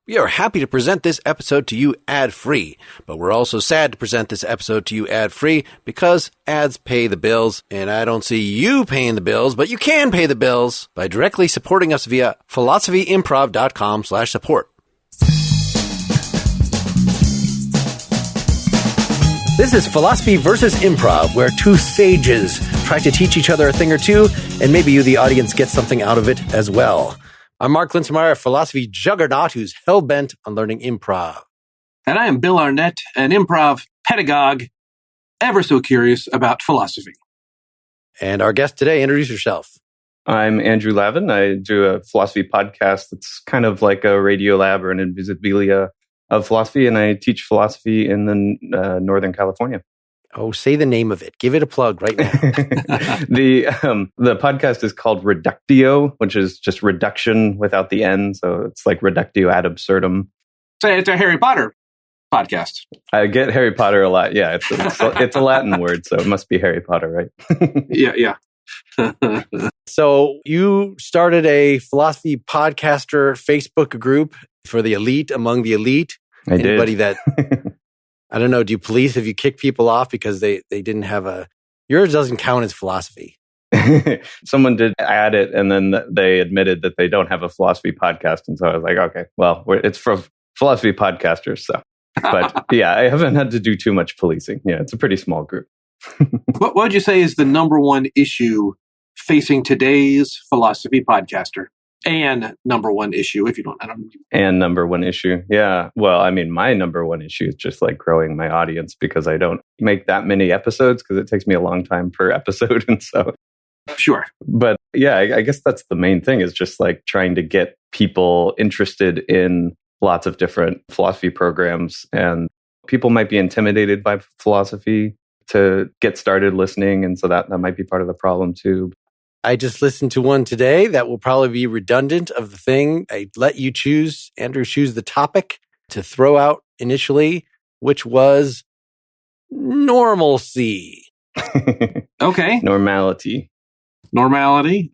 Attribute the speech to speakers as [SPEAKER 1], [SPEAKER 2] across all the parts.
[SPEAKER 1] We are happy to present this episode to you ad-free, but we're also sad to present this episode to you ad-free because ads pay the bills, and I don't see you paying the bills, but you can pay the bills by directly supporting us via philosophyimprov.com/support. This is Philosophy versus Improv, where two sages try to teach each other a thing or two, and maybe you, the audience, get something out of it as well. I'm Mark Linsenmeyer, a philosophy juggernaut who's hell-bent on learning improv.
[SPEAKER 2] And I am Bill Arnett, an improv pedagogue, ever so curious about philosophy.
[SPEAKER 1] And our guest today, introduce yourself.
[SPEAKER 3] I'm Andrew Lavin. I do a philosophy podcast that's kind of like a radio lab or an invisibilia of philosophy, and I teach philosophy in Northern California.
[SPEAKER 1] Oh, say the name of it. Give it a plug right now.
[SPEAKER 3] The podcast is called Reductio, which is just reduction without the N. So it's like Reductio ad absurdum.
[SPEAKER 2] So it's a Harry Potter podcast.
[SPEAKER 3] I get Harry Potter a lot. Yeah, it's a Latin word, so it must be Harry Potter, right?
[SPEAKER 2] Yeah.
[SPEAKER 1] So you started a philosophy podcaster Facebook group for the elite among the elite. Anybody that... I don't know, do you police if you kick people off because they didn't have yours doesn't count as philosophy.
[SPEAKER 3] Someone did add it, and then they admitted that they don't have a philosophy podcast. And so I was like, okay, well, it's for philosophy podcasters. So, but yeah, I haven't had to do too much policing. Yeah, it's a pretty small group.
[SPEAKER 2] What would you say is the number one issue facing today's philosophy podcaster? And number one issue, if you don't, I don't know.
[SPEAKER 3] And number one issue. Yeah. Well, I mean, my number one issue is just like growing my audience because I don't make that many episodes because it takes me a long time per episode. And so.
[SPEAKER 2] Sure.
[SPEAKER 3] But yeah, I guess that's the main thing is just like trying to get people interested in lots of different philosophy programs. And people might be intimidated by philosophy to get started listening. And so that might be part of the problem too.
[SPEAKER 1] I just listened to one today that will probably be redundant of the thing. I let you choose, Andrew, choose the topic to throw out initially, which was normalcy.
[SPEAKER 2] Okay.
[SPEAKER 3] Normality.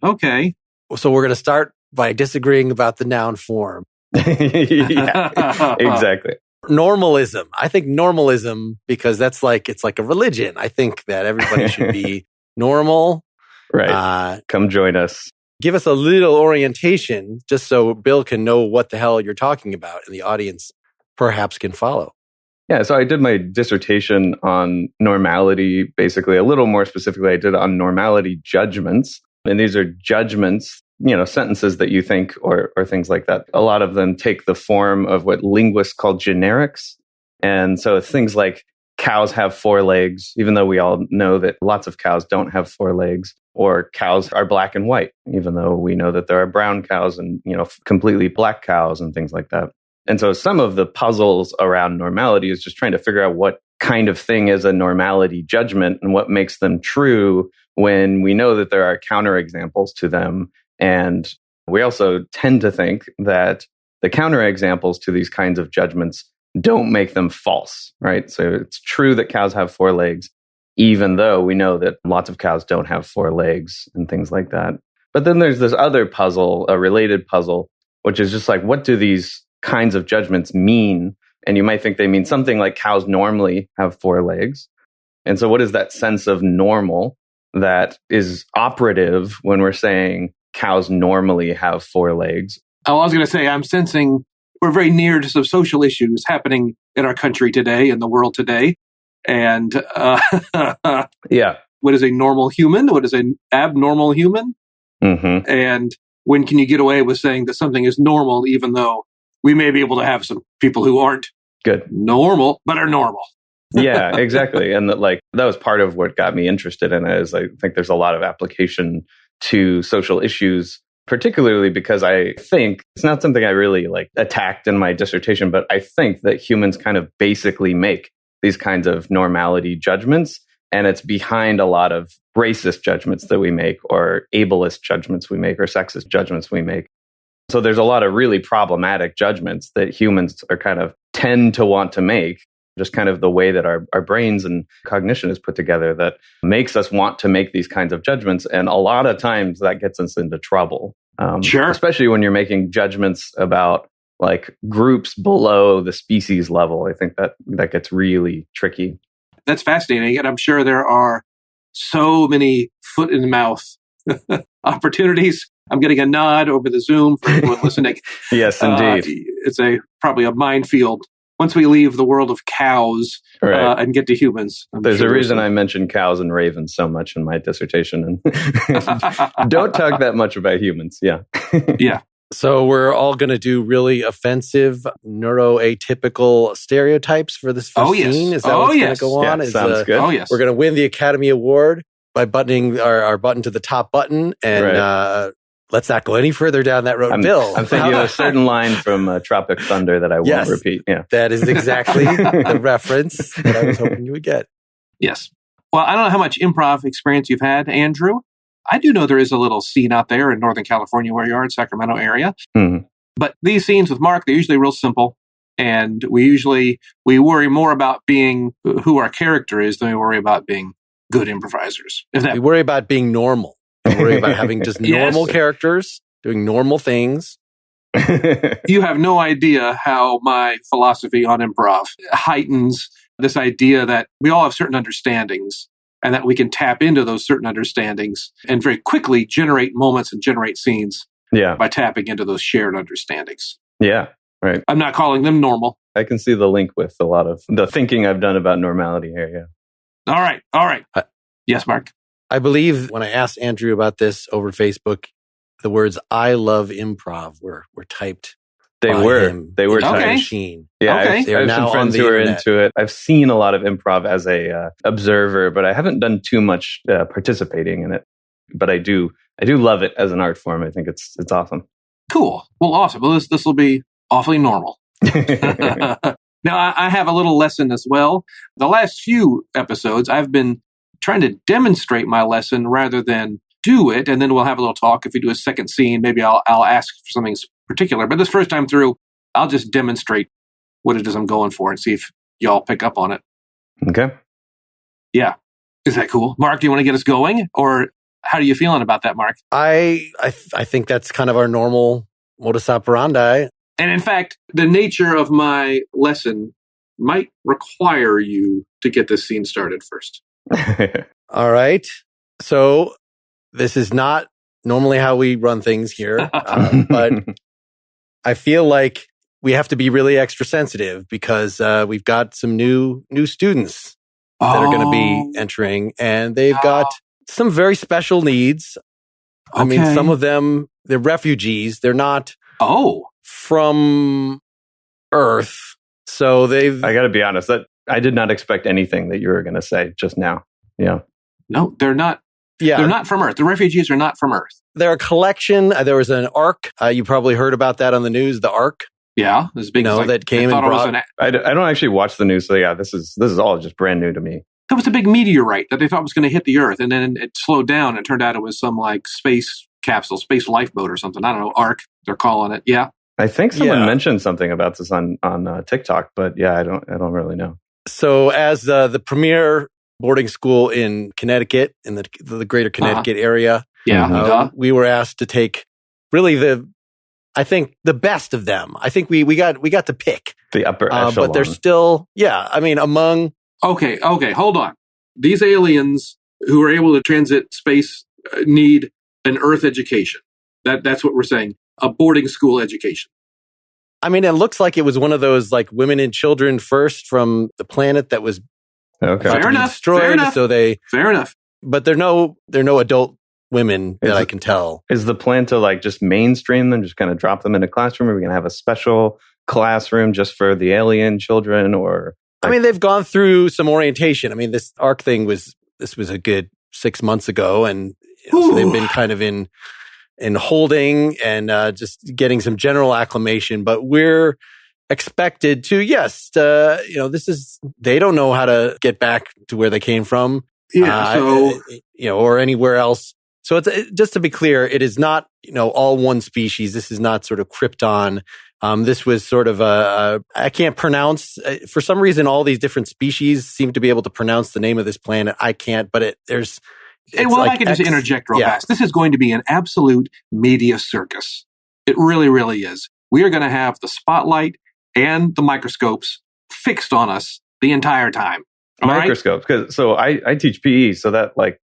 [SPEAKER 2] Okay.
[SPEAKER 1] So we're going to start by disagreeing about the noun form.
[SPEAKER 3] Yeah, exactly.
[SPEAKER 1] Normalism. I think normalism, because it's like a religion. I think that everybody should be normal.
[SPEAKER 3] Right. Come join us.
[SPEAKER 1] Give us a little orientation just so Bill can know what the hell you're talking about and the audience perhaps can follow.
[SPEAKER 3] Yeah, so I did my dissertation on normality, basically. A little more specifically, I did on normality judgments. And these are judgments, sentences that you think or things like that. A lot of them take the form of what linguists call generics. And so it's things like cows have 4 legs, even though we all know that lots of cows don't have 4 legs. Or cows are black and white, even though we know that there are brown cows and, completely black cows and things like that. And so some of the puzzles around normality is just trying to figure out what kind of thing is a normality judgment and what makes them true when we know that there are counterexamples to them. And we also tend to think that the counterexamples to these kinds of judgments don't make them false, right? So it's true that cows have 4 legs, even though we know that lots of cows don't have 4 legs and things like that. But then there's this other puzzle, a related puzzle, which is just like, what do these kinds of judgments mean? And you might think they mean something like cows normally have 4 legs. And so what is that sense of normal that is operative when we're saying cows normally have 4 legs?
[SPEAKER 2] Oh, I was going to say, I'm sensing we're very near to some social issues happening in our country today, in the world today. And
[SPEAKER 3] yeah,
[SPEAKER 2] what is a normal human? What is an abnormal human?
[SPEAKER 3] Mm-hmm.
[SPEAKER 2] And when can you get away with saying that something is normal, even though we may be able to have some people who aren't
[SPEAKER 3] good
[SPEAKER 2] normal, but are normal?
[SPEAKER 3] Yeah, exactly. And that was part of what got me interested in it. Is I think there's a lot of application to social issues, particularly because I think it's not something I really attacked in my dissertation, but I think that humans kind of basically make these kinds of normality judgments. And it's behind a lot of racist judgments that we make, or ableist judgments we make, or sexist judgments we make. So there's a lot of really problematic judgments that humans are kind of tend to want to make, just kind of the way that our brains and cognition is put together that makes us want to make these kinds of judgments. And a lot of times that gets us into trouble.
[SPEAKER 2] Sure.
[SPEAKER 3] Especially when you're making judgments about like groups below the species level. I think that gets really tricky.
[SPEAKER 2] That's fascinating. And I'm sure there are so many foot in the mouth opportunities. I'm getting a nod over the Zoom for everyone listening.
[SPEAKER 3] Yes, indeed.
[SPEAKER 2] It's probably a minefield once we leave the world of cows and get to humans.
[SPEAKER 3] There's a reason I mentioned cows and ravens so much in my dissertation. And don't talk that much about humans. Yeah.
[SPEAKER 2] Yeah.
[SPEAKER 1] So we're all going to do really offensive, neuroatypical stereotypes for this first scene? Is that what's going to go on?
[SPEAKER 3] Yeah, sounds good.
[SPEAKER 2] Oh, yes.
[SPEAKER 1] We're going to win the Academy Award by buttoning our button to the top button. And let's not go any further down that road. Bill.
[SPEAKER 3] I'm thinking of a certain line from Tropic Thunder that I won't repeat. Yeah.
[SPEAKER 1] That is exactly the reference that I was hoping you would get.
[SPEAKER 2] Yes. Well, I don't know how much improv experience you've had, Andrew. I do know there is a little scene out there in Northern California where you are, in Sacramento area.
[SPEAKER 3] Mm-hmm.
[SPEAKER 2] But these scenes with Mark, they're usually real simple. And we worry more about being who our character is than we worry about being good improvisers.
[SPEAKER 1] We worry about being normal. We worry about having just normal characters, doing normal things.
[SPEAKER 2] You have no idea how my philosophy on improv heightens this idea that we all have certain understandings and that we can tap into those certain understandings and very quickly generate moments and generate scenes by tapping into those shared understandings.
[SPEAKER 3] Yeah, right.
[SPEAKER 2] I'm not calling them normal.
[SPEAKER 3] I can see the link with a lot of the thinking I've done about normality here, yeah.
[SPEAKER 2] All right. Yes, Mark?
[SPEAKER 1] I believe when I asked Andrew about this over Facebook, the words "I love improv" were typed.
[SPEAKER 3] They were
[SPEAKER 1] typed machine.
[SPEAKER 3] Yeah,
[SPEAKER 2] okay.
[SPEAKER 3] I have some friends who are into it. I've seen a lot of improv as a observer, but I haven't done too much participating in it. But I do love it as an art form. I think it's awesome.
[SPEAKER 2] Cool. Well, awesome. Well, this will be awfully normal. Now, I have a little lesson as well. The last few episodes, I've been trying to demonstrate my lesson rather than do it, and then we'll have a little talk. If we do a second scene, maybe I'll ask for something particular. But this first time through, I'll just demonstrate what it is I'm going for and see if y'all pick up on it.
[SPEAKER 3] Okay.
[SPEAKER 2] Yeah. Is that cool? Mark, do you want to get us going? Or how are you feeling about that, Mark?
[SPEAKER 1] I think that's kind of our normal modus operandi.
[SPEAKER 2] And in fact, the nature of my lesson might require you to get this scene started first.
[SPEAKER 1] All right. So this is not normally how we run things here, but I feel like we have to be really extra sensitive because we've got some new students that are going to be entering, and they've got some very special needs. I mean, some of them, they're refugees. They're not from Earth. So I
[SPEAKER 3] got to be honest, that I did not expect anything that you were going to say just now. Yeah.
[SPEAKER 2] No, they're not. Yeah. They're not from Earth. The refugees are not from Earth.
[SPEAKER 1] They're a collection. There was an Ark. You probably heard about that on the news, the Ark.
[SPEAKER 2] Yeah. This big
[SPEAKER 1] that came and brought...
[SPEAKER 3] I don't actually watch the news, so yeah, this is all just brand new to me.
[SPEAKER 2] There was a big meteorite that they thought was going to hit the Earth, and then it slowed down, and it turned out it was some like space capsule, space lifeboat or something. I don't know, Ark, they're calling it. Yeah.
[SPEAKER 3] I think someone mentioned something about this on TikTok, but yeah, I don't really know.
[SPEAKER 1] So as the premier boarding school in Connecticut, in the greater Connecticut area, we were asked to take really I think the best of them. I think we got to pick
[SPEAKER 3] the upper echelon,
[SPEAKER 1] but they're still among.
[SPEAKER 2] Okay, hold on. These aliens who are able to transit space need an Earth education. That's what we're saying. A boarding school education.
[SPEAKER 1] I mean, it looks like it was one of those like women and children first from the planet that was
[SPEAKER 2] fair enough.
[SPEAKER 1] Destroyed.
[SPEAKER 2] Fair enough.
[SPEAKER 1] So
[SPEAKER 2] fair enough.
[SPEAKER 1] But they're no adult women that I can tell.
[SPEAKER 3] Is the plan to like just mainstream them, just kind of drop them in a classroom? Are we going to have a special classroom just for the alien children, or?
[SPEAKER 1] I mean, they've gone through some orientation. I mean, this ARC thing was a good 6 months ago, and so they've been kind of in holding and just getting some general acclimation. But we're expected to, they don't know how to get back to where they came from, or anywhere else. So it's just to be clear, it is not all one species. This is not sort of Krypton. This was sort of I can't pronounce, for some reason, all these different species seem to be able to pronounce the name of this planet. I can't, but
[SPEAKER 2] I can just interject real fast. This is going to be an absolute media circus. It really, really is. we are going to have the spotlight and the microscopes fixed on us the entire time.
[SPEAKER 3] Microscopes. Right? So I teach PE, so that like,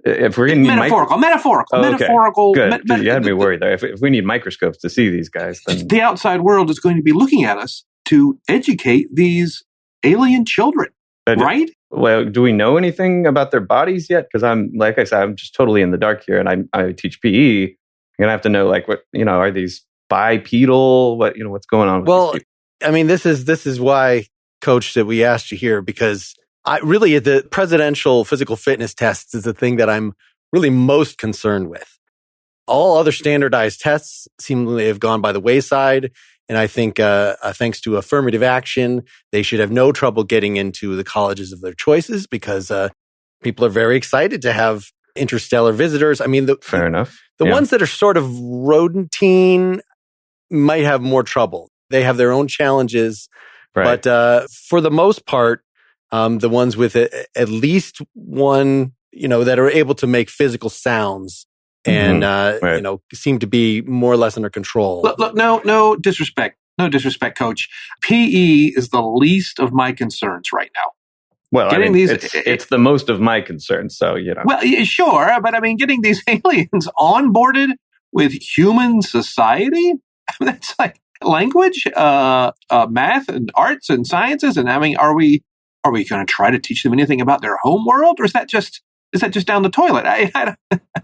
[SPEAKER 3] if we're going to need
[SPEAKER 2] metaphorical.
[SPEAKER 3] Good. You had me worried there. If we need microscopes to see these guys, then
[SPEAKER 2] the outside world is going to be looking at us to educate these alien children, right?
[SPEAKER 3] Well, do we know anything about their bodies yet? Because I'm just totally in the dark here, and I teach PE. I'm gonna have to know, like, what, are these bipedal? What's going on with these people?
[SPEAKER 1] I mean, this is why, Coach, that we asked you here, because the presidential physical fitness tests is the thing that I'm really most concerned with. All other standardized tests seemingly have gone by the wayside. And I think thanks to affirmative action, they should have no trouble getting into the colleges of their choices, because people are very excited to have interstellar visitors. I mean,
[SPEAKER 3] fair enough.
[SPEAKER 1] The ones that are sort of rodentine might have more trouble. They have their own challenges. Right. But for the most part, the ones with at least one, that are able to make physical sounds and, seem to be more or less under control.
[SPEAKER 2] Look, no disrespect. No disrespect, Coach. PE is the least of my concerns right now.
[SPEAKER 3] Well, it's the most of my concerns, so,
[SPEAKER 2] Well, sure, but I mean, getting these aliens onboarded with human society, that's like language, math and arts and sciences. And I mean, are we going to try to teach them anything about their home world, or is that just down the toilet?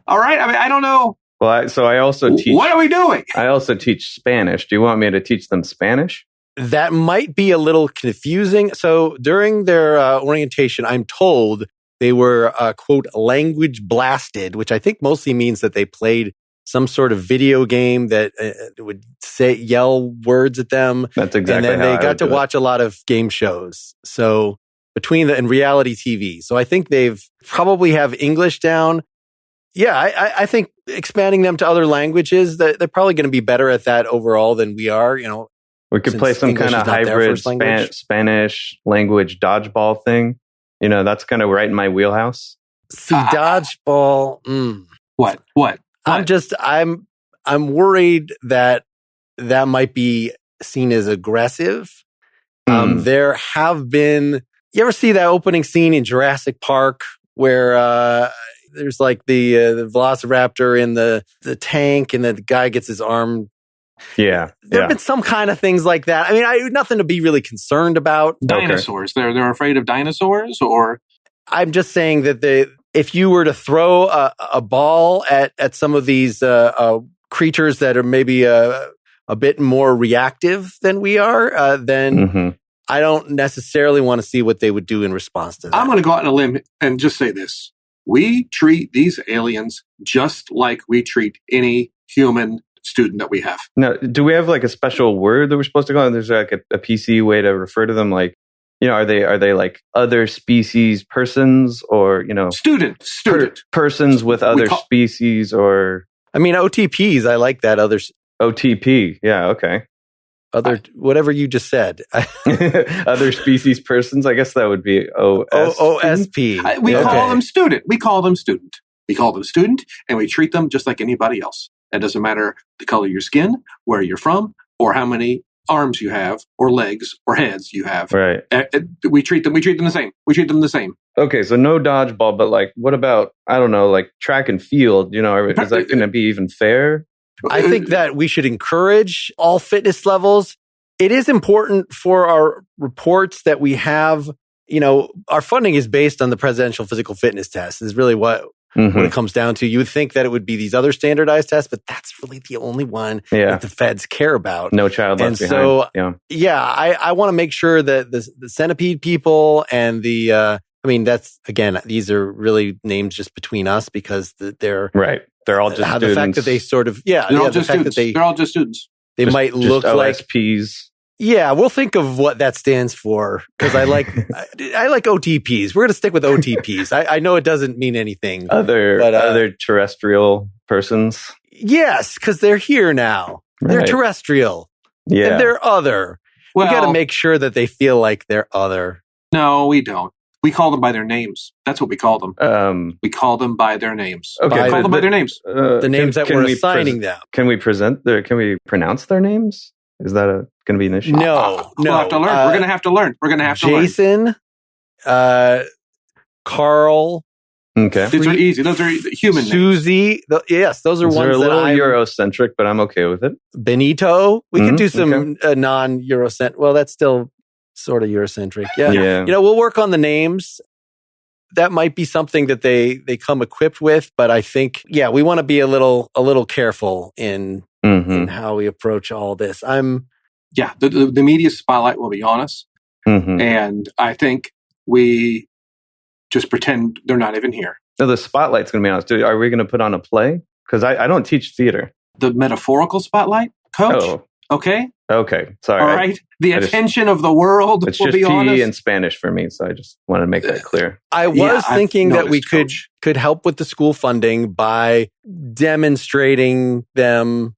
[SPEAKER 2] All right. I mean, I don't know.
[SPEAKER 3] Well, so I also teach.
[SPEAKER 2] What are we doing?
[SPEAKER 3] I also teach Spanish. Do you want me to teach them Spanish?
[SPEAKER 1] That might be a little confusing. So during their orientation, I'm told they were, quote, language blasted, which I think mostly means that they played some sort of video game that would yell words at them.
[SPEAKER 3] That's exactly.
[SPEAKER 1] And then they got to watch a lot of game shows. So and reality TV. So I think they've probably have English down. Yeah, I think expanding them to other languages, they're probably going to be better at that overall than we are.
[SPEAKER 3] We could play some kind of hybrid Spanish language dodgeball thing. That's kind of right in my wheelhouse.
[SPEAKER 1] See, dodgeball.
[SPEAKER 2] What?
[SPEAKER 1] I'm worried that might be seen as aggressive. There have been. You ever see that opening scene in Jurassic Park where there's like the Velociraptor in the tank, and then the guy gets his arm?
[SPEAKER 3] Yeah.
[SPEAKER 1] There have been some kind of things like that. I mean, nothing to be really concerned about.
[SPEAKER 2] Dinosaurs. Okay. They're afraid of dinosaurs, or?
[SPEAKER 1] I'm just saying that if you were to throw a ball at some of these creatures that are maybe a bit more reactive than we are, then I don't necessarily want to see what they would do in response to that.
[SPEAKER 2] I'm going to go out on a limb and just say this. We treat these aliens just like we treat any human student that we have.
[SPEAKER 3] Now, do we have like a special word that we're supposed to go on? There's like a PC way to refer to them, like, are they like other species persons, or,
[SPEAKER 2] student
[SPEAKER 3] persons with other species, or?
[SPEAKER 1] I mean, OTPs, I like that.
[SPEAKER 3] OTP. Yeah. Okay.
[SPEAKER 1] Whatever you just said.
[SPEAKER 3] Other species persons. I guess that would be
[SPEAKER 1] OSP.
[SPEAKER 2] We call them student. We call them student, and we treat them just like anybody else. It doesn't matter the color of your skin, where you're from, or how many arms you have, or legs, or heads you have.
[SPEAKER 3] Right.
[SPEAKER 2] We treat them the same.
[SPEAKER 3] Okay, so no dodgeball, but like, what about, I don't know, like track and field? Is that going to be even fair?
[SPEAKER 1] I think that we should encourage all fitness levels. It is important for our reports that we have, our funding is based on the presidential physical fitness test is really what it comes down to. You would think that it would be these other standardized tests, but that's really the only one that the feds care about.
[SPEAKER 3] No child left behind.
[SPEAKER 1] So, I want to make sure that the centipede people and that's, again, these are really names just between us, because they're
[SPEAKER 3] right. They're all just students.
[SPEAKER 1] The fact that they sort of, they're all just students.
[SPEAKER 2] They're all just students.
[SPEAKER 1] They might look like
[SPEAKER 3] OSPs.
[SPEAKER 1] Yeah, we'll think of what that stands for, because I like OTPs. We're going to stick with OTPs. I know it doesn't mean anything.
[SPEAKER 3] Other terrestrial persons.
[SPEAKER 1] Yes, because they're here now. Right. They're terrestrial.
[SPEAKER 3] Yeah,
[SPEAKER 1] and they're other.
[SPEAKER 2] Well,
[SPEAKER 1] we got to make sure that they feel like they're other.
[SPEAKER 2] No, we don't. We call them by their names. That's what we call them. We call them by their names.
[SPEAKER 3] Okay,
[SPEAKER 2] we call them by their names.
[SPEAKER 1] The names that we're assigning them.
[SPEAKER 3] Can we pronounce their names? Is that going to be an issue?
[SPEAKER 1] No.
[SPEAKER 2] We'll have to learn. We're going to have to learn. We're going to have to learn.
[SPEAKER 1] Jason, Carl.
[SPEAKER 3] Okay.
[SPEAKER 2] These are easy. Those are human names.
[SPEAKER 1] Susie. Yes, those are ones
[SPEAKER 3] that are a
[SPEAKER 1] that
[SPEAKER 3] little
[SPEAKER 1] I'm...
[SPEAKER 3] Eurocentric, but I'm okay with it.
[SPEAKER 1] Benito. We could do some non-Eurocentric. Well, that's still sort of Eurocentric. Yeah. We'll work on the names. That might be something that they come equipped with, but I think, we want to be a little careful in how we approach all this.
[SPEAKER 2] The media spotlight will be on us, and I think we just pretend they're not even here.
[SPEAKER 3] No, the spotlight's going to be on us. Are we going to put on a play? Because I don't teach theater.
[SPEAKER 2] The metaphorical spotlight, Coach?
[SPEAKER 3] Oh.
[SPEAKER 2] Okay.
[SPEAKER 3] Sorry.
[SPEAKER 2] All right. The attention of the world
[SPEAKER 3] it's
[SPEAKER 2] will
[SPEAKER 3] just
[SPEAKER 2] be on us.
[SPEAKER 3] PE and Spanish for me, so I just want to make that clear.
[SPEAKER 1] I was thinking that we could help with the school funding by demonstrating them,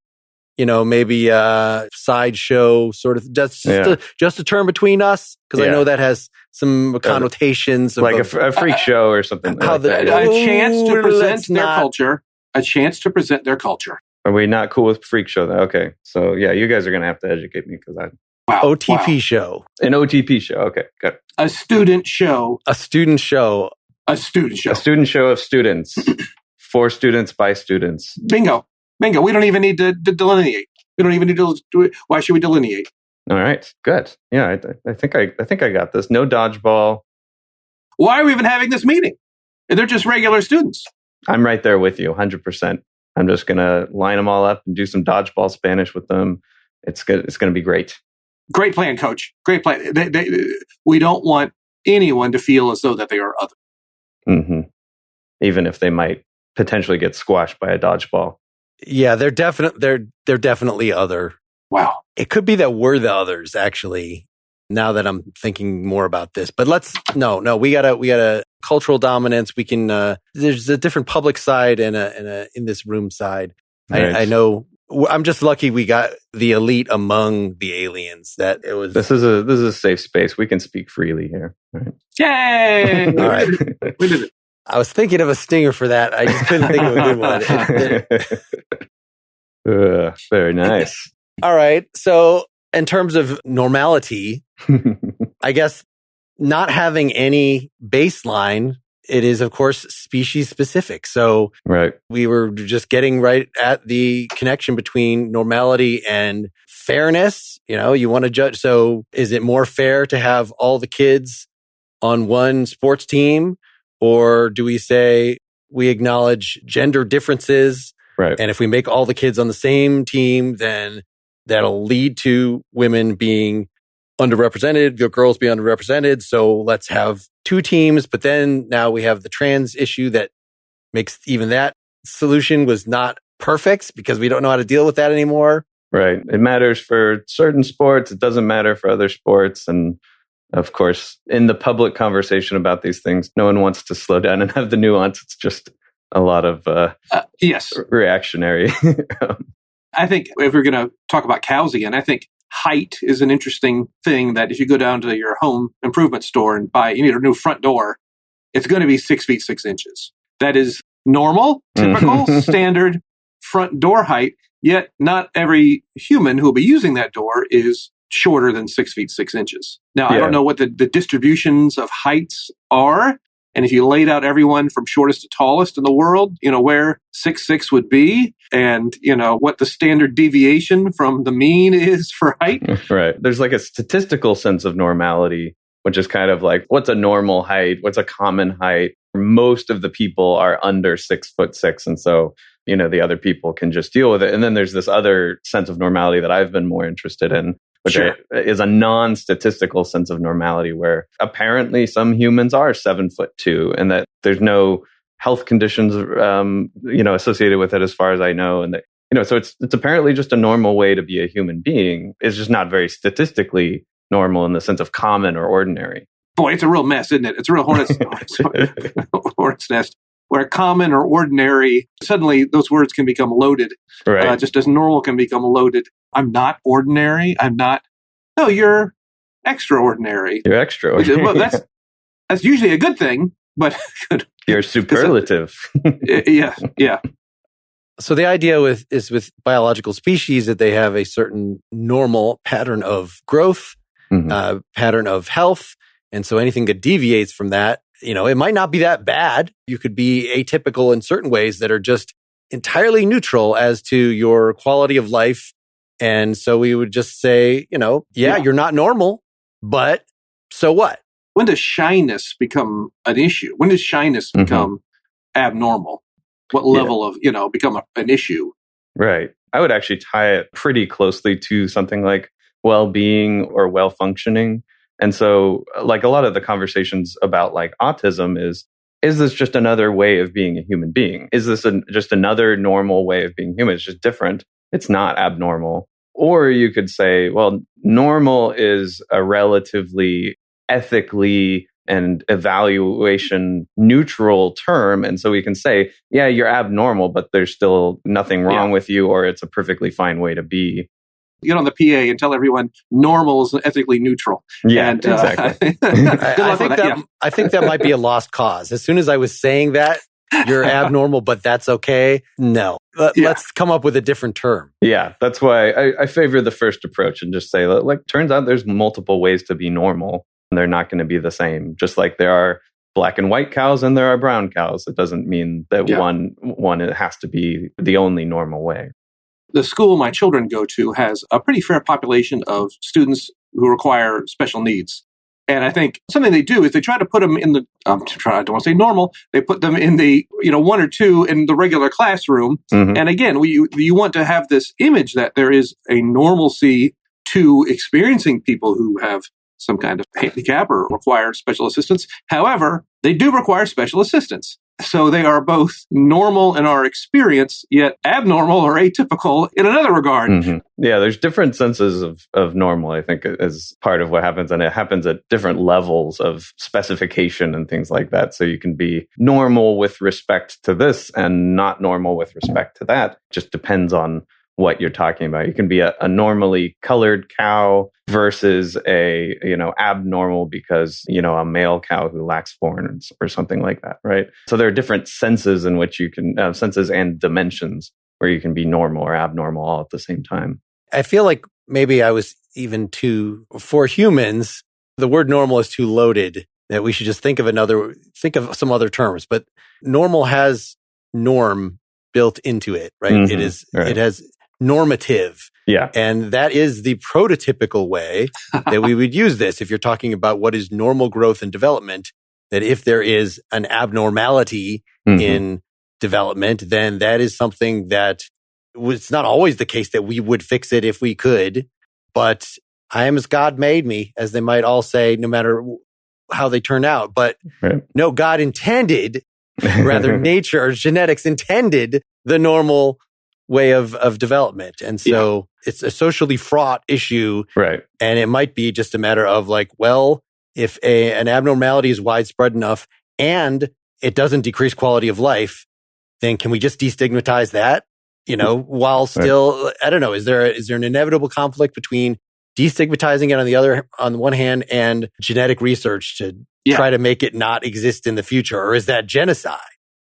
[SPEAKER 1] maybe a sideshow sort of, just a term between us, because I know that has some connotations.
[SPEAKER 3] Like a freak show or something.
[SPEAKER 2] A chance to present their culture. A chance to present their culture.
[SPEAKER 3] Are we not cool with freak show? Okay. So, you guys are going to have to educate me because
[SPEAKER 1] OTP show.
[SPEAKER 3] An OTP show. Okay, good.
[SPEAKER 2] A student show.
[SPEAKER 1] A student show.
[SPEAKER 2] A student show.
[SPEAKER 3] A student show of students. For students, by students.
[SPEAKER 2] Bingo. We don't even need to delineate. We don't even need to do it. Why should we delineate?
[SPEAKER 3] All right, good. Yeah, I think I got this. No dodgeball.
[SPEAKER 2] Why are we even having this meeting? They're just regular students.
[SPEAKER 3] I'm right there with you, 100%. I'm just going to line them all up and do some dodgeball Spanish with them. It's good. It's going to be great.
[SPEAKER 2] Great plan, Coach. Great plan. We don't want anyone to feel as though that they are other.
[SPEAKER 3] Mm-hmm. Even if they might potentially get squashed by a dodgeball.
[SPEAKER 1] Yeah, they're definitely other.
[SPEAKER 2] Wow.
[SPEAKER 1] It could be that we're the others, actually, now that I'm thinking more about this. But we gotta cultural dominance. We can, there's a different public side and a in this room side. Right. I know, I'm just lucky we got the elite among the aliens. That it was.
[SPEAKER 3] This is a safe space. We can speak freely here. Right?
[SPEAKER 2] Yay!
[SPEAKER 1] All right.
[SPEAKER 2] We did it.
[SPEAKER 1] I was thinking of a stinger for that. I just couldn't think of a good
[SPEAKER 3] one. Very nice.
[SPEAKER 1] All right. So in terms of normality, I guess not having any baseline, it is, of course, species specific. So we were just getting right at the connection between normality and fairness. You want to judge. So is it more fair to have all the kids on one sports team? Or do we say we acknowledge gender differences?
[SPEAKER 3] Right.
[SPEAKER 1] And if we make all the kids on the same team, then that'll lead to women being underrepresented, the girls being underrepresented. So let's have two teams. But then now we have the trans issue that makes even that solution was not perfect because we don't know how to deal with that anymore.
[SPEAKER 3] Right. It matters for certain sports. It doesn't matter for other sports. And of course, in the public conversation about these things, no one wants to slow down and have the nuance. It's just a lot of reactionary.
[SPEAKER 2] I think if we're going to talk about cows again, I think height is an interesting thing that if you go down to your home improvement store and you need a new front door, it's going to be 6 feet 6 inches. That is normal, typical, standard front door height. Yet not every human who will be using that door is shorter than 6 feet 6 inches. Now, I don't know what the distributions of heights are. And if you laid out everyone from shortest to tallest in the world, where 6'6" would be and, what the standard deviation from the mean is for height.
[SPEAKER 3] Right. There's like a statistical sense of normality, which is kind of like, what's a normal height? What's a common height? Most of the people are under 6'6". And so, the other people can just deal with it. And then there's this other sense of normality that I've been more interested in, which is a non-statistical sense of normality where apparently some humans are 7'2" and that there's no health conditions, associated with it as far as I know. And that, so it's apparently just a normal way to be a human being. It's just not very statistically normal in the sense of common or ordinary.
[SPEAKER 2] Boy, it's a real mess, isn't it? It's a real hornet's nest. Where common or ordinary, suddenly those words can become loaded.
[SPEAKER 3] Right.
[SPEAKER 2] Just as normal can become loaded. I'm not ordinary. No, you're extraordinary.
[SPEAKER 3] You're extraordinary.
[SPEAKER 2] That's usually a good thing, but
[SPEAKER 3] you're superlative.
[SPEAKER 2] Yeah.
[SPEAKER 1] So the idea with biological species that they have a certain normal pattern of growth, pattern of health. And so anything that deviates from that, it might not be that bad. You could be atypical in certain ways that are just entirely neutral as to your quality of life. And so we would just say, you're not normal, but so what?
[SPEAKER 2] When does shyness become an issue? When does shyness become abnormal? What level of, become an issue?
[SPEAKER 3] Right. I would actually tie it pretty closely to something like well-being or well-functioning. And so like a lot of the conversations about like autism is this just another way of being a human being? Is this just another normal way of being human? It's just different. It's not abnormal. Or you could say, well, normal is a relatively ethically and evaluation neutral term. And so we can say, yeah, you're abnormal, but there's still nothing wrong with you, or it's a perfectly fine way to be.
[SPEAKER 2] Get on the PA and tell everyone normal is ethically neutral.
[SPEAKER 3] Yeah, and, exactly.
[SPEAKER 1] I think that might be a lost cause. As soon as I was saying that, you're abnormal, but that's okay. No, let's come up with a different term.
[SPEAKER 3] Yeah, that's why I favor the first approach and just say, like, turns out there's multiple ways to be normal. And they're not going to be the same. Just like there are black and white cows and there are brown cows. It doesn't mean that one it has to be the only normal way.
[SPEAKER 2] The school my children go to has a pretty fair population of students who require special needs. And I think something they do is they try to put them in the, I don't want to say normal, they put them in the, one or two in the regular classroom. And again, you want to have this image that there is a normalcy to experiencing people who have some kind of handicap or require special assistance. However, they do require special assistance. So they are both normal in our experience, yet abnormal or atypical in another regard.
[SPEAKER 3] Yeah, there's different senses of normal, I think, is part of what happens. And it happens at different levels of specification and things like that. So you can be normal with respect to this and not normal with respect to that. It just depends on what you're talking about. You can be a normally colored cow versus a, abnormal because, a male cow who lacks horns or something like that, right? So there are different senses in which you can, senses and dimensions where you can be normal or abnormal all at the same time.
[SPEAKER 1] I feel like maybe I was even for humans, the word normal is too loaded, that we should just think of some other terms, but normal has norm built into it, right? It has normative.
[SPEAKER 3] Yeah.
[SPEAKER 1] And that is the prototypical way that we would use this. If you're talking about what is normal growth and development, that if there is an abnormality in development, then that is something that it's not always the case that we would fix it if we could, but I am as God made me, as they might all say, no matter how they turn out. But no, God intended, rather nature or genetics intended the normal way of development. And so it's a socially fraught issue.
[SPEAKER 3] Right.
[SPEAKER 1] And it might be just a matter of like, well, if an abnormality is widespread enough and it doesn't decrease quality of life, then can we just destigmatize that? While still, I don't know, is there an inevitable conflict between destigmatizing it on the one hand and genetic research to try to make it not exist in the future? Or is that genocide?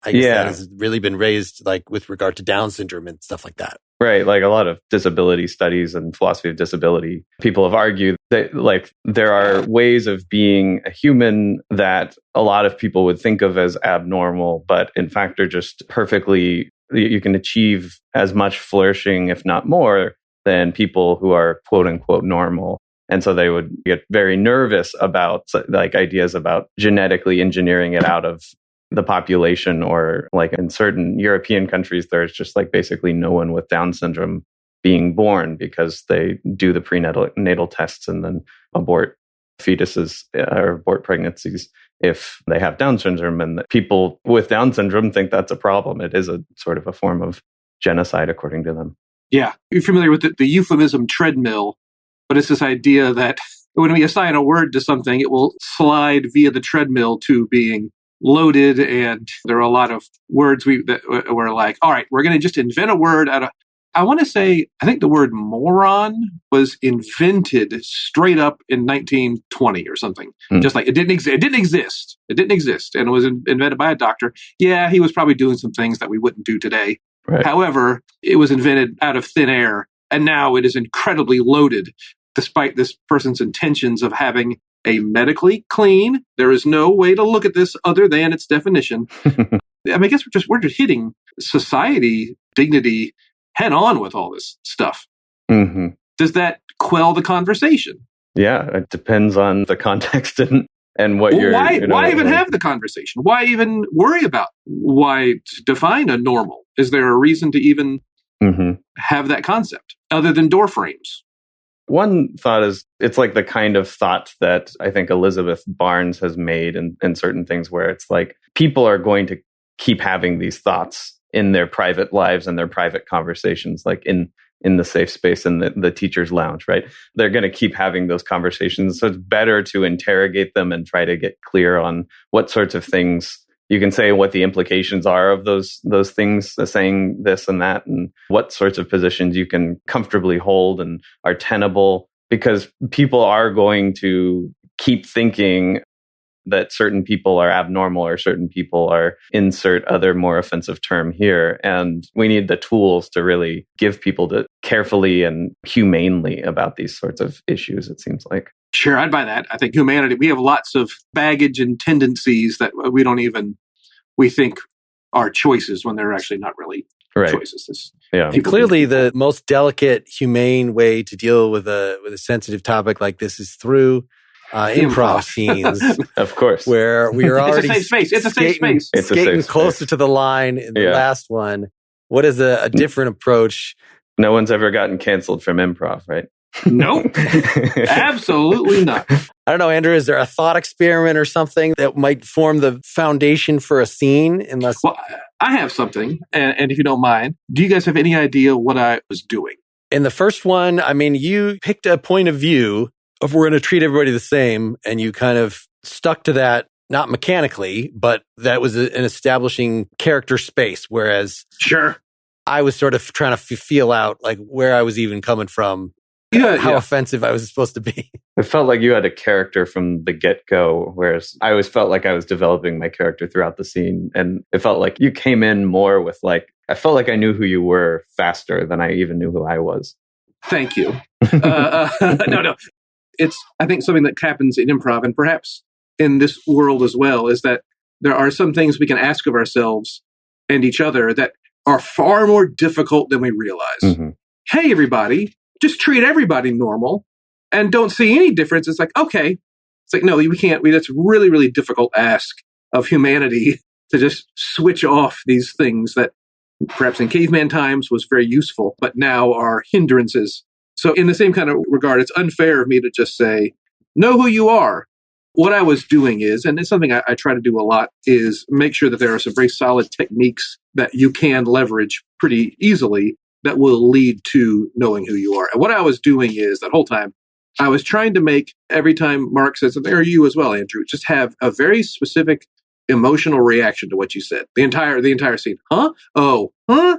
[SPEAKER 1] I guess that has really been raised like with regard to Down syndrome and stuff like that.
[SPEAKER 3] Right. Like a lot of disability studies and philosophy of disability, people have argued that like there are ways of being a human that a lot of people would think of as abnormal, but in fact are just perfectly, you can achieve as much flourishing, if not more, than people who are quote unquote normal. And so they would get very nervous about like ideas about genetically engineering it out of the population, or like in certain European countries, there's just like basically no one with Down syndrome being born because they do the prenatal tests and then abort fetuses or abort pregnancies if they have Down syndrome. And people with Down syndrome think that's a problem. It is a sort of a form of genocide, according to them.
[SPEAKER 2] Yeah. You're familiar with the euphemism treadmill, but it's this idea that when we assign a word to something, it will slide via the treadmill to being loaded. And there are a lot of words that were like, all right, we're going to just invent a word out of, I want to say, I think the word moron was invented straight up in 1920 or something. Just like it didn't exist. And it was invented by a doctor. Yeah, he was probably doing some things that we wouldn't do today.
[SPEAKER 3] Right.
[SPEAKER 2] However, it was invented out of thin air, and now it is incredibly loaded, despite this person's intentions of having a medically clean. There is no way to look at this other than its definition. I mean, I guess we're just hitting society dignity head on with all this stuff.
[SPEAKER 3] Mm-hmm.
[SPEAKER 2] Does that quell the conversation?
[SPEAKER 3] Yeah, it depends on the context and what you're...
[SPEAKER 2] Why even have the conversation? Why even worry about why define a normal? Is there a reason to even have that concept other than door frames?
[SPEAKER 3] One thought is, it's like the kind of thought that I think Elizabeth Barnes has made in certain things, where it's like people are going to keep having these thoughts in their private lives and their private conversations, like in the safe space and the teacher's lounge, right? They're going to keep having those conversations. So it's better to interrogate them and try to get clear on what sorts of things you can say, what the implications are of those things, saying this and that, and what sorts of positions you can comfortably hold and are tenable, because people are going to keep thinking that certain people are abnormal or certain people are, insert other more offensive term here. And we need the tools to really give people to carefully and humanely about these sorts of issues, it seems like.
[SPEAKER 2] Sure, I'd buy that. I think humanity, we have lots of baggage and tendencies that we think are choices when they're actually not really choices.
[SPEAKER 1] And clearly the most delicate, humane way to deal with a sensitive topic like this is through improv scenes.
[SPEAKER 3] Of course.
[SPEAKER 1] Where we are already
[SPEAKER 2] It's a safe space.
[SPEAKER 1] Skating closer to the line in the last one. What is a different approach?
[SPEAKER 3] No one's ever gotten canceled from improv, right?
[SPEAKER 2] Nope. Absolutely not.
[SPEAKER 1] I don't know, Andrew, is there a thought experiment or something that might form the foundation for a scene?
[SPEAKER 2] Well, I have something, and if you don't mind, do you guys have any idea what I was doing?
[SPEAKER 1] In the first one, I mean, you picked a point of view of we're going to treat everybody the same, and you kind of stuck to that, not mechanically, but that was an establishing character space, whereas
[SPEAKER 2] sure,
[SPEAKER 1] I was sort of trying to feel out like where I was even coming from. How offensive I was supposed to be.
[SPEAKER 3] It felt like you had a character from the get-go, whereas I always felt like I was developing my character throughout the scene. And it felt like you came in more with I felt like I knew who you were faster than I even knew who I was.
[SPEAKER 2] Thank you. No. It's, I think, something that happens in improv, and perhaps in this world as well, is that there are some things we can ask of ourselves and each other that are far more difficult than we realize. Mm-hmm. Hey, everybody. Just treat everybody normal and don't see any difference. It's like, okay. It's like, no, we can't. That's really, really difficult ask of humanity to just switch off these things that perhaps in caveman times was very useful, but now are hindrances. So in the same kind of regard, it's unfair of me to just say, know who you are. What I was doing is, and it's something I try to do a lot, is make sure that there are some very solid techniques that you can leverage pretty easily that will lead to knowing who you are. And what I was doing is, that whole time, I was trying to make, every time Mark says something, or you as well, Andrew, just have a very specific emotional reaction to what you said. The entire scene. Huh? Oh, huh?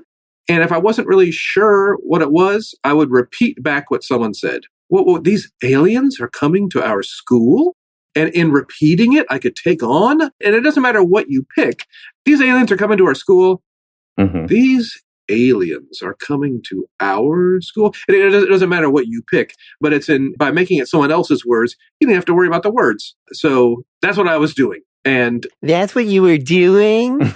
[SPEAKER 2] And if I wasn't really sure what it was, I would repeat back what someone said. What, these aliens are coming to our school? And in repeating it, I could take on, and it doesn't matter what you pick. These aliens are coming to our school. Mm-hmm. These aliens are coming to our school. It doesn't matter what you pick, but it's by making it someone else's words, you don't have to worry about the words. So that's what I was doing. And
[SPEAKER 1] that's what you were doing?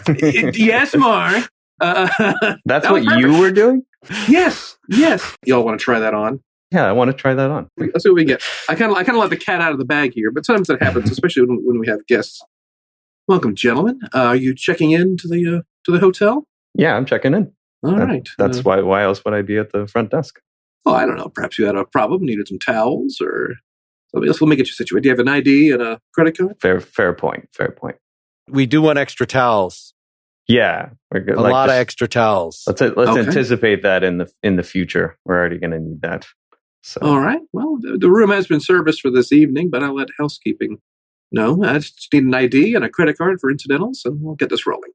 [SPEAKER 2] Yes, Mark.
[SPEAKER 3] That's what you were doing?
[SPEAKER 2] Yes. Y'all want to try that on?
[SPEAKER 3] Yeah, I want to try that on.
[SPEAKER 2] Let's see what we get. I kind of let the cat out of the bag here, but sometimes that happens, especially when we have guests. Welcome, gentlemen. Are you checking in to the hotel?
[SPEAKER 3] Yeah, I'm checking in.
[SPEAKER 2] All right.
[SPEAKER 3] That's why else would I be at the front desk?
[SPEAKER 2] Oh, I don't know. Perhaps you had a problem, needed some towels or something else. Let me get you situated. Do you have an ID and a credit card?
[SPEAKER 3] Fair point.
[SPEAKER 1] We do want extra towels.
[SPEAKER 3] Yeah, we're good.
[SPEAKER 1] A lot of extra towels.
[SPEAKER 3] Let's anticipate that in the future. We're already going to need that. So.
[SPEAKER 2] All right. Well, the room has been serviced for this evening, but I'll let housekeeping know. I just need an ID and a credit card for incidentals, and we'll get this rolling.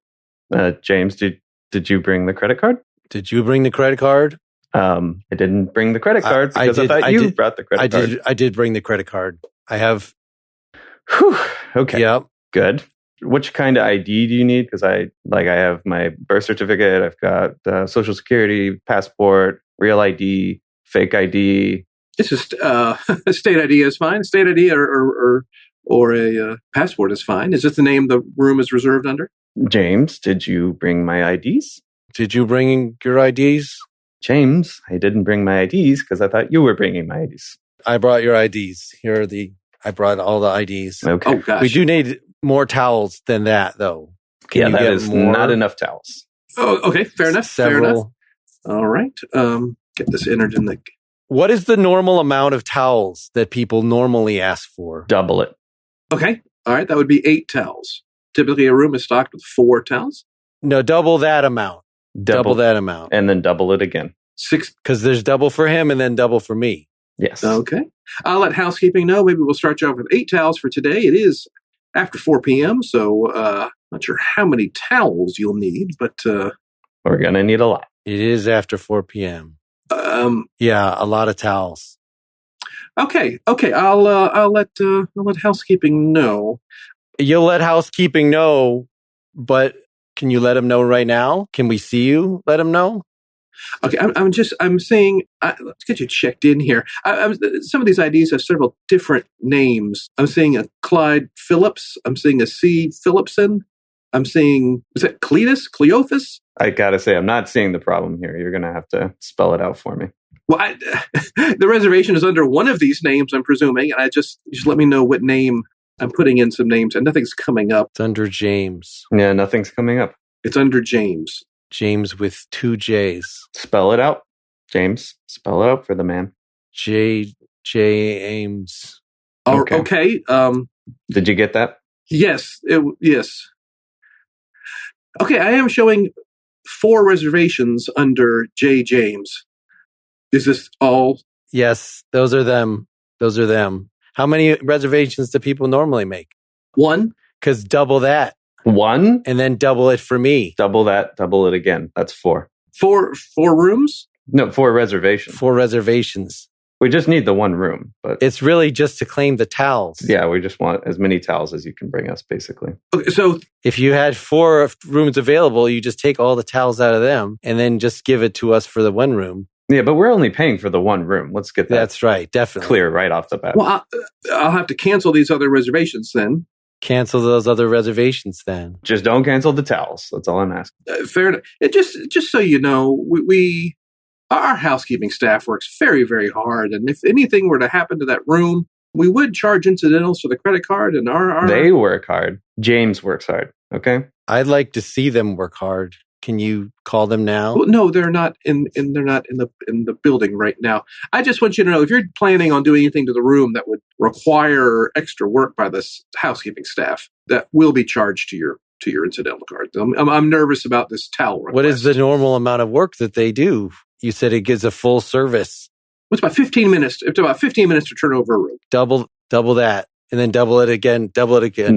[SPEAKER 3] James, did you bring the credit card?
[SPEAKER 1] Did you bring the credit card?
[SPEAKER 3] I didn't bring the credit card because I thought you brought the credit card.
[SPEAKER 1] I did bring the credit card. I have.
[SPEAKER 3] Whew, okay.
[SPEAKER 1] Yep.
[SPEAKER 3] Good. which kind of ID do you need? Because I have my birth certificate, I've got Social Security, passport, real ID, fake ID.
[SPEAKER 2] It's just a state ID is fine. State ID or a passport is fine. Is this the name the room is reserved under?
[SPEAKER 3] James, did you bring my IDs?
[SPEAKER 1] Did you bring your IDs?
[SPEAKER 3] James, I didn't bring my IDs because I thought you were bringing my IDs.
[SPEAKER 1] I brought your IDs. I brought all the IDs.
[SPEAKER 3] Okay.
[SPEAKER 2] Oh, gosh.
[SPEAKER 1] We do need more towels than that, though.
[SPEAKER 3] Can that is more? Not enough towels.
[SPEAKER 2] Oh, okay. Fair enough. Fair enough. All right. Get this entered in the...
[SPEAKER 1] What is the normal amount of towels that people normally ask for?
[SPEAKER 3] Double it.
[SPEAKER 2] Okay. All right. That would be 8 towels. Typically, a room is stocked with 4 towels.
[SPEAKER 1] No, double that amount. Double that amount.
[SPEAKER 3] And then double it again.
[SPEAKER 2] 6.
[SPEAKER 1] Because there's double for him and then double for me.
[SPEAKER 3] Yes.
[SPEAKER 2] Okay. I'll let housekeeping know. Maybe we'll start you off with 8 towels for today. It is after 4 p.m., so not sure how many towels you'll need, but...
[SPEAKER 3] we're going to need a lot.
[SPEAKER 1] It is after 4 p.m. Yeah, a lot of towels.
[SPEAKER 2] Okay. I'll let housekeeping know.
[SPEAKER 1] You'll let housekeeping know, but can you let them know right now? Can we see you? Let them know.
[SPEAKER 2] Okay, I'm saying, let's get you checked in here. Some of these IDs have several different names. I'm seeing a Clyde Phillips. I'm seeing a C. Phillipson. I'm seeing, is that Cleophas?
[SPEAKER 3] I got to say, I'm not seeing the problem here. You're going to have to spell it out for me.
[SPEAKER 2] Well, the reservation is under one of these names, I'm presuming, and just let me know what name. I'm putting in some names, and nothing's coming up.
[SPEAKER 1] It's under James.
[SPEAKER 3] Yeah, nothing's coming up.
[SPEAKER 2] It's under James.
[SPEAKER 1] James with 2 J's.
[SPEAKER 3] Spell it out. James, spell it out for the man.
[SPEAKER 1] J. Ames.
[SPEAKER 2] Okay.
[SPEAKER 3] Did you get that?
[SPEAKER 2] Yes. Yes. Okay, I am showing 4 reservations under J. James. Is this all?
[SPEAKER 1] Yes, those are them. How many reservations do people normally make?
[SPEAKER 2] 1.
[SPEAKER 1] Because double that.
[SPEAKER 3] 1?
[SPEAKER 1] And then double it for me.
[SPEAKER 3] Double that, double it again. That's 4.
[SPEAKER 2] 4 rooms?
[SPEAKER 3] No, 4 reservations.
[SPEAKER 1] 4 reservations.
[SPEAKER 3] We just need the 1 room, but
[SPEAKER 1] it's really just to claim the towels.
[SPEAKER 3] Yeah, we just want as many towels as you can bring us, basically.
[SPEAKER 2] Okay, so
[SPEAKER 1] if you had 4 rooms available, you just take all the towels out of them and then just give it to us for the 1 room.
[SPEAKER 3] Yeah, but we're only paying for the 1 room. Let's get that.
[SPEAKER 1] That's right, definitely
[SPEAKER 3] clear right off the bat.
[SPEAKER 2] Well, I'll have to cancel these other reservations then.
[SPEAKER 1] Cancel those other reservations then.
[SPEAKER 3] Just don't cancel the towels. That's all I'm asking.
[SPEAKER 2] Fair enough. Just so you know, our housekeeping staff works very, very hard, and if anything were to happen to that room, we would charge incidentals for the credit card. And
[SPEAKER 3] they work hard. James works hard. Okay.
[SPEAKER 1] I'd like to see them work hard. Can you call them now?
[SPEAKER 2] Well, no, they're not in the building right now. I just want you to know, if you're planning on doing anything to the room that would require extra work by this housekeeping staff, that will be charged to your incidental card. I'm nervous about this towel request.
[SPEAKER 1] What is the normal amount of work that they do? You said it gives a full service.
[SPEAKER 2] It's about 15 minutes. It's about 15 minutes to turn over a room.
[SPEAKER 1] Double that. And then double it again.
[SPEAKER 3] And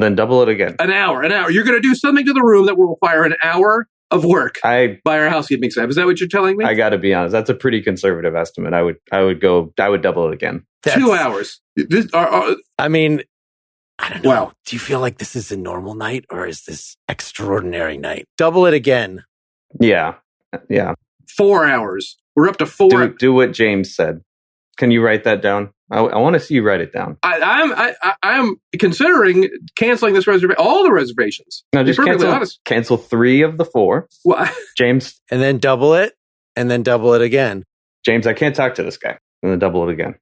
[SPEAKER 3] then double it again.
[SPEAKER 2] An hour. You're going to do something to the room that will require an hour of work by our housekeeping staff. Is that what you're telling me?
[SPEAKER 3] I got to be honest. That's a pretty conservative estimate. I would double it again.
[SPEAKER 2] 2 hours.
[SPEAKER 1] I mean, I don't know.
[SPEAKER 2] Wow.
[SPEAKER 1] Do you feel like this is a normal night or is this extraordinary night? Double it again.
[SPEAKER 3] Yeah.
[SPEAKER 2] 4 hours. We're up to 4.
[SPEAKER 3] Do what James said. Can you write that down? I want to see you write it down.
[SPEAKER 2] I'm considering canceling this reservation, all the reservations.
[SPEAKER 3] No, just cancel 3 of the 4.
[SPEAKER 2] Well,
[SPEAKER 3] James.
[SPEAKER 1] And then double it, and then double it again.
[SPEAKER 3] James, I can't talk to this guy. And then double it again.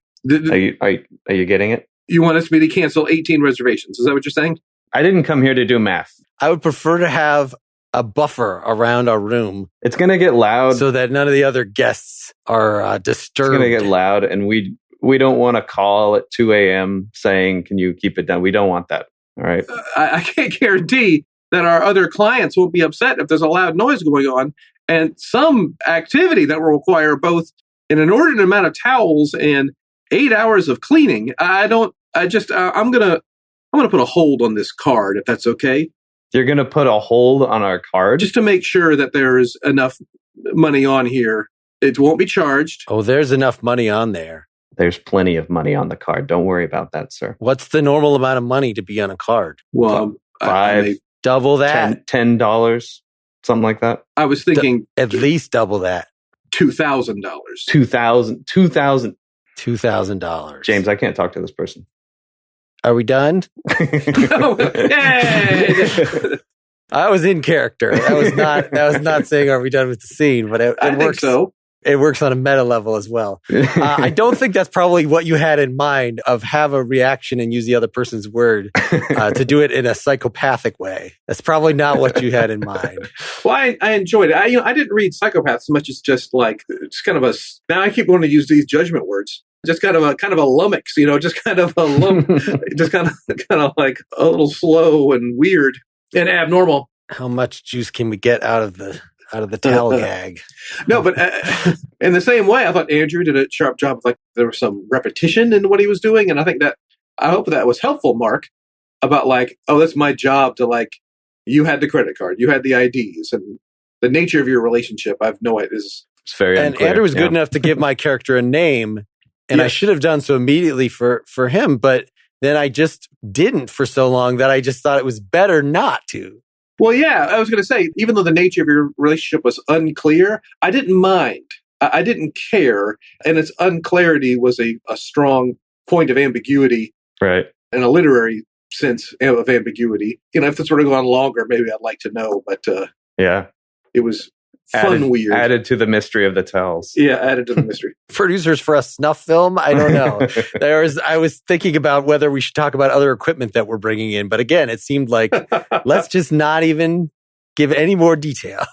[SPEAKER 3] Are you getting it?
[SPEAKER 2] You want me to cancel 18 reservations? Is that what you're saying?
[SPEAKER 3] I didn't come here to do math.
[SPEAKER 1] I would prefer to have a buffer around our room.
[SPEAKER 3] It's going to get loud.
[SPEAKER 1] So that none of the other guests are disturbed.
[SPEAKER 3] It's going to get loud, and we don't want to call at 2 a.m. saying, can you keep it down? We don't want that. All right.
[SPEAKER 2] I can't guarantee that our other clients won't be upset if there's a loud noise going on and some activity that will require both an inordinate amount of towels and 8 hours of cleaning. I'm going to put a hold on this card, if that's okay.
[SPEAKER 3] You're going to put a hold on our card?
[SPEAKER 2] Just to make sure that there is enough money on here. It won't be charged.
[SPEAKER 1] Oh, there's enough money on there.
[SPEAKER 3] There's plenty of money on the card. Don't worry about that, sir.
[SPEAKER 1] What's the normal amount of money to be on a card?
[SPEAKER 2] Well,
[SPEAKER 3] $5.
[SPEAKER 1] Double that.
[SPEAKER 3] $10, something like that.
[SPEAKER 2] I was thinking
[SPEAKER 1] at least double that.
[SPEAKER 2] $2,000.
[SPEAKER 1] $2,000.
[SPEAKER 3] James, I can't talk to this person.
[SPEAKER 1] Are we done?
[SPEAKER 2] Yay!
[SPEAKER 1] I was in character. That was not saying are we done with the scene, but it
[SPEAKER 2] I
[SPEAKER 1] works.
[SPEAKER 2] think so.
[SPEAKER 1] It works on a meta level as well. I don't think that's probably what you had in mind of have a reaction and use the other person's word to do it in a psychopathic way. That's probably not what you had in mind.
[SPEAKER 2] Well, I enjoyed it. I didn't read psychopath so much as just like, it's kind of a, now I keep wanting to use these judgment words. Just kind of a lummox, just kind of a lump, just kind of like a little slow and weird and abnormal.
[SPEAKER 1] How much juice can we get out of the towel gag?
[SPEAKER 2] No, but in the same way, I thought Andrew did a sharp job. Like there was some repetition in what he was doing, and I hope that was helpful, Mark. About like, oh, that's my job to like. You had the credit card, you had the IDs, and the nature of your relationship. I've no idea. It's
[SPEAKER 3] very
[SPEAKER 1] and
[SPEAKER 3] unclear.
[SPEAKER 1] Andrew was good enough to give my character a name, and I should have done so immediately for him, but then I just didn't for so long that I just thought it was better not to.
[SPEAKER 2] Well, yeah, I was going to say, even though the nature of your relationship was unclear, I didn't mind. I didn't care. And its unclarity was a strong point of ambiguity.
[SPEAKER 3] Right.
[SPEAKER 2] In a literary sense of ambiguity. If this were to go on longer, maybe I'd like to know. But it was weird.
[SPEAKER 3] Added to the mystery of the towels.
[SPEAKER 2] Yeah, added to the mystery.
[SPEAKER 1] Producers for a snuff film? I don't know. I was thinking about whether we should talk about other equipment that we're bringing in. But again, it seemed like, let's just not even give any more detail.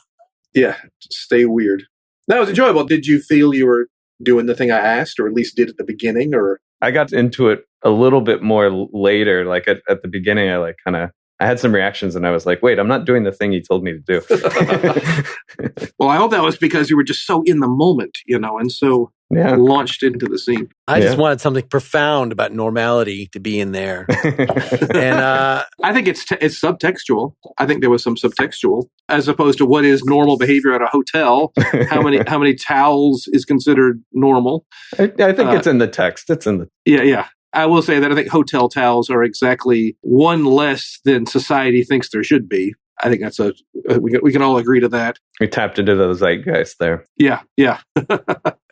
[SPEAKER 2] Yeah, just stay weird. That was enjoyable. Did you feel you were doing the thing I asked, or at least did at the beginning? Or
[SPEAKER 3] I got into it a little bit more later. Like at the beginning, I had some reactions and I was like, wait, I'm not doing the thing he told me to do.
[SPEAKER 2] Well, I hope that was because you were just so in the moment, and so launched into the scene.
[SPEAKER 1] I just wanted something profound about normality to be in there. And
[SPEAKER 2] I think it's subtextual. I think there was some subtextual as opposed to what is normal behavior at a hotel. How many towels is considered normal?
[SPEAKER 3] I think it's in the text. It's in the...
[SPEAKER 2] Yeah. I will say that I think hotel towels are exactly one less than society thinks there should be. I think that's we can all agree to that.
[SPEAKER 3] We tapped into the zeitgeist there.
[SPEAKER 2] Yeah.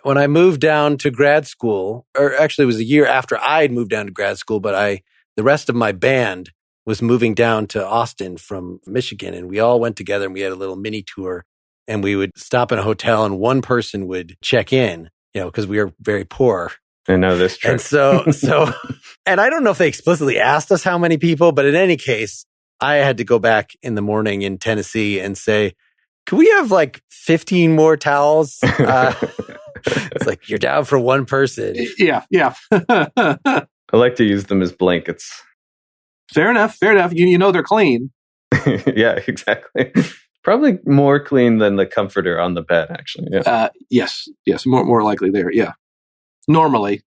[SPEAKER 1] When I moved down to grad school, or actually it was a year after I had moved down to grad school, but the rest of my band was moving down to Austin from Michigan, and we all went together and we had a little mini tour, and we would stop in a hotel and one person would check in, because we were very poor.
[SPEAKER 3] I know this trick.
[SPEAKER 1] And so, and I don't know if they explicitly asked us how many people, but in any case, I had to go back in the morning in Tennessee and say, could we have like 15 more towels? It's like, you're down for one person.
[SPEAKER 2] Yeah.
[SPEAKER 3] I like to use them as blankets.
[SPEAKER 2] Fair enough. You know they're clean.
[SPEAKER 3] Yeah, exactly. Probably more clean than the comforter on the bed, actually. Yeah.
[SPEAKER 2] Yes. More likely there. Yeah. Normally,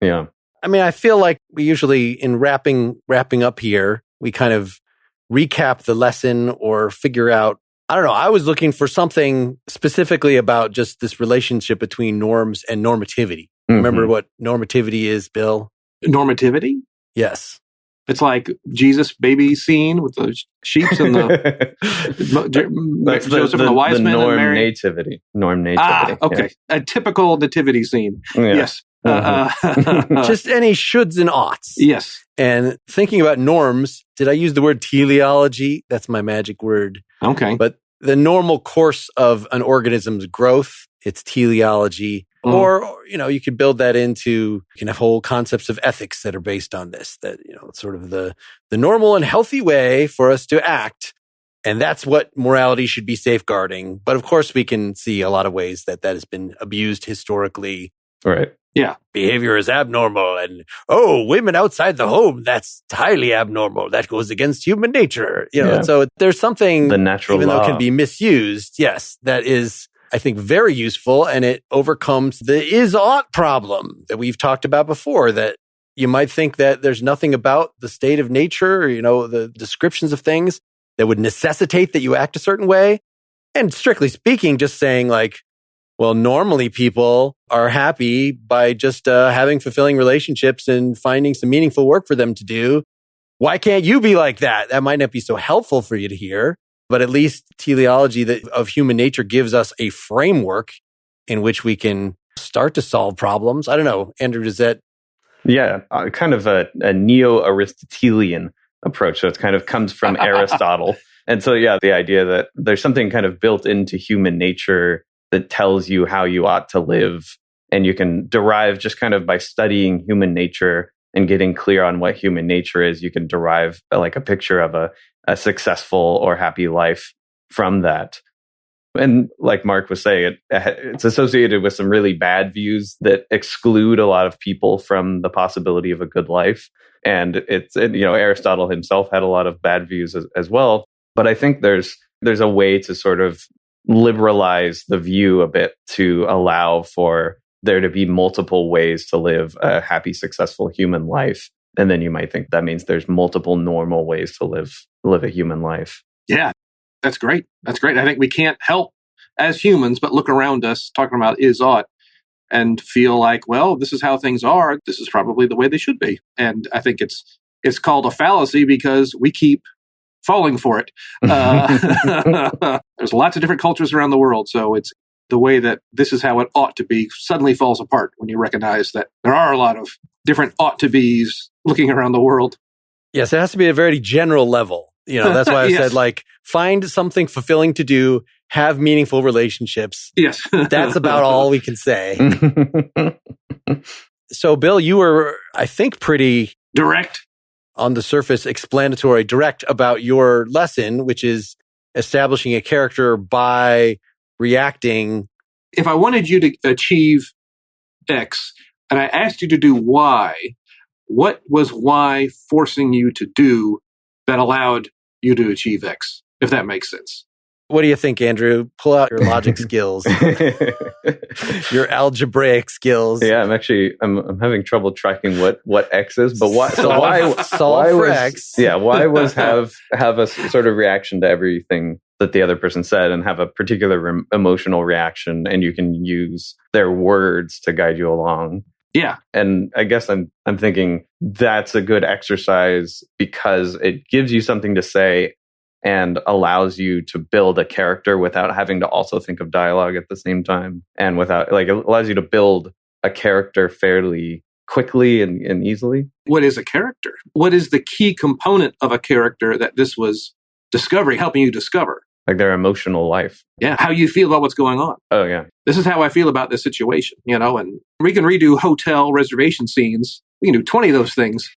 [SPEAKER 3] yeah.
[SPEAKER 1] I mean, I feel like we usually, in wrapping up here, we kind of recap the lesson or figure out, I don't know, I was looking for something specifically about just this relationship between norms and normativity. Mm-hmm. Remember what normativity is, Bill?
[SPEAKER 2] Normativity?
[SPEAKER 1] Yes.
[SPEAKER 2] It's like Jesus baby scene with the sheeps and the Joseph and the wise men and Mary.
[SPEAKER 3] Norm nativity.
[SPEAKER 2] Ah, okay. Yeah. A typical nativity scene. Yeah. Yes.
[SPEAKER 1] Just any shoulds and oughts.
[SPEAKER 2] Yes.
[SPEAKER 1] And thinking about norms, did I use the word teleology? That's my magic word.
[SPEAKER 2] Okay.
[SPEAKER 1] But the normal course of an organism's growth, it's teleology. Mm. Or, you could build that into, you can have whole concepts of ethics that are based on this, that, sort of the normal and healthy way for us to act. And that's what morality should be safeguarding. But of course, we can see a lot of ways that has been abused historically.
[SPEAKER 3] Right.
[SPEAKER 2] Yeah.
[SPEAKER 1] Behavior is abnormal. And, women outside the home, that's highly abnormal. That goes against human nature. So there's something,
[SPEAKER 3] the natural
[SPEAKER 1] even
[SPEAKER 3] law,
[SPEAKER 1] though it can be misused, yes, that is, I think, very useful, and it overcomes the is-ought problem that we've talked about before, that you might think that there's nothing about the state of nature, or, the descriptions of things that would necessitate that you act a certain way. And strictly speaking, just saying like, well, normally people are happy by just having fulfilling relationships and finding some meaningful work for them to do. why can't you be like that? That might not be so helpful for you to hear, but at least teleology of human nature gives us a framework in which we can start to solve problems. I don't know, Andrew, does that?
[SPEAKER 3] Yeah, kind of a neo-Aristotelian approach. So it kind of comes from Aristotle. And so, yeah, the idea that there's something kind of built into human nature that tells you how you ought to live. And you can derive just kind of by studying human nature and getting clear on what human nature is, you can derive like a picture of a successful or happy life from that. And like Mark was saying, it's associated with some really bad views that exclude a lot of people from the possibility of a good life. And Aristotle himself had a lot of bad views as well. But I think there's a way to sort of liberalize the view a bit to allow for there to be multiple ways to live a happy, successful human life. And then you might think that means there's multiple normal ways to live a human life.
[SPEAKER 2] Yeah, that's great. That's great. I think we can't help as humans but look around us talking about is ought and feel like, well, this is how things are. This is probably the way they should be. And I think it's called a fallacy because we keep falling for it. There's lots of different cultures around the world. So it's the way that this is how it ought to be suddenly falls apart when you recognize that there are a lot of different ought to be's looking around the world.
[SPEAKER 1] Yes, it has to be a very general level. That's why I said, like, find something fulfilling to do, have meaningful relationships.
[SPEAKER 2] Yes.
[SPEAKER 1] That's about all we can say. So, Bill, you were, I think, pretty
[SPEAKER 2] direct
[SPEAKER 1] on the surface, explanatory, direct about your lesson, which is establishing a character by reacting.
[SPEAKER 2] If I wanted you to achieve X and I asked you to do Y, what was Y forcing you to do that allowed you to achieve X, if that makes sense?
[SPEAKER 1] What do you think, Andrew? Pull out your logic skills, your algebraic skills.
[SPEAKER 3] Yeah, I'm having trouble tracking what X is, but why? So
[SPEAKER 1] solve for X.
[SPEAKER 3] Yeah, why was have a sort of reaction to everything that the other person said and have a particular emotional reaction, and you can use their words to guide you along.
[SPEAKER 2] Yeah.
[SPEAKER 3] And I guess I'm thinking that's a good exercise because it gives you something to say and allows you to build a character without having to also think of dialogue at the same time. And it allows you to build a character fairly quickly and easily.
[SPEAKER 2] What is a character? What is the key component of a character that this was helping you discover?
[SPEAKER 3] Like their emotional life.
[SPEAKER 2] Yeah. How you feel about what's going on.
[SPEAKER 3] Oh, yeah.
[SPEAKER 2] This is how I feel about this situation, and we can redo hotel reservation scenes. We can do 20 of those things.